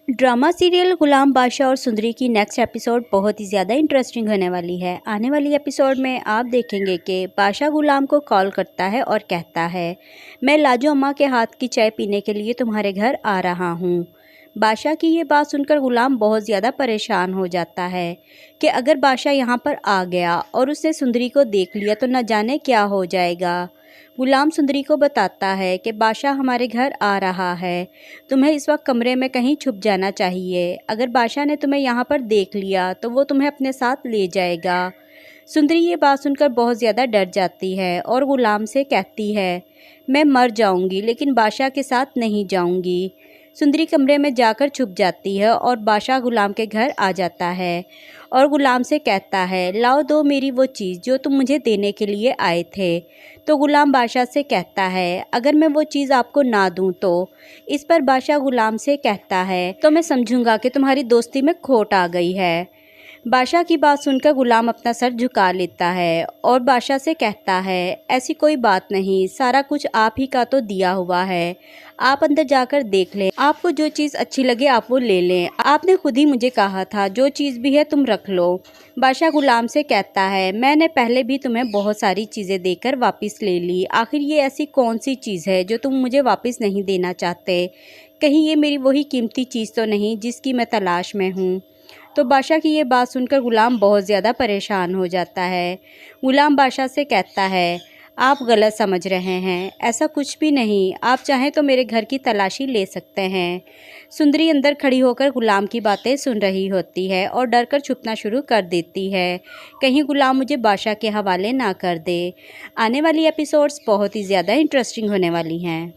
Drama serial गुलाम बादशाह और सुंदरी की नेक्स्ट एपिसोड बहुत ही ज़्यादा इंटरेस्टिंग होने वाली है। आने वाली एपिसोड में आप देखेंगे कि बादशाह गुलाम को कॉल करता है और कहता है, मैं लाजो अम्मा के हाथ की चाय पीने के लिए तुम्हारे घर आ रहा हूँ। बादशाह की ये बात सुनकर गुलाम बहुत ज़्यादा परेशान हो जाता है कि अगर बादशाह यहाँ पर आ गया और उसने सुंदरी को देख लिया तो न जाने क्या हो जाएगा। गुलाम सुंदरी को बताता है कि बादशाह हमारे घर आ रहा है, तुम्हें इस वक्त कमरे में कहीं छुप जाना चाहिए। अगर बादशाह ने तुम्हें यहाँ पर देख लिया तो वो तुम्हें अपने साथ ले जाएगा। सुंदरी ये बात सुनकर बहुत ज़्यादा डर जाती है और गुलाम से कहती है, मैं मर जाऊंगी लेकिन बादशाह के साथ नहीं जाऊंगी। सुंदरी कमरे में जाकर छुप जाती है और बादशाह गुलाम के घर आ जाता है और गुलाम से कहता है, लाओ दो मेरी वो चीज़ जो तुम मुझे देने के लिए आए थे। तो गुलाम बादशाह से कहता है, अगर मैं वो चीज़ आपको ना दूं तो। इस पर बादशाह गुलाम से कहता है, तो मैं समझूंगा कि तुम्हारी दोस्ती में खोट आ गई है। बादशाह की बात सुनकर गुलाम अपना सर झुका लेता है और बादशाह से कहता है, ऐसी कोई बात नहीं, सारा कुछ आप ही का तो दिया हुआ है। आप अंदर जाकर देख लें, आपको जो चीज़ अच्छी लगे आप वो ले लें। आपने खुद ही मुझे कहा था जो चीज़ भी है तुम रख लो। बादशाह गुलाम से कहता है, मैंने पहले भी तुम्हें बहुत सारी चीज़ें देकर वापस ले ली, आखिर ये ऐसी कौन सी चीज़ है जो तुम मुझे वापस नहीं देना चाहते? कहीं ये मेरी वही कीमती चीज़ तो नहीं जिसकी मैं तलाश में हूँ? तो बादशाह की ये बात सुनकर गुलाम बहुत ज़्यादा परेशान हो जाता है। गुलाम बादशाह से कहता है, आप गलत समझ रहे हैं, ऐसा कुछ भी नहीं, आप चाहें तो मेरे घर की तलाशी ले सकते हैं। सुंदरी अंदर खड़ी होकर गुलाम की बातें सुन रही होती है और डर कर छुपना शुरू कर देती है, कहीं गुलाम मुझे बादशाह के हवाले ना कर दे। आने वाली एपिसोड्स बहुत ही ज़्यादा इंटरेस्टिंग होने वाली हैं।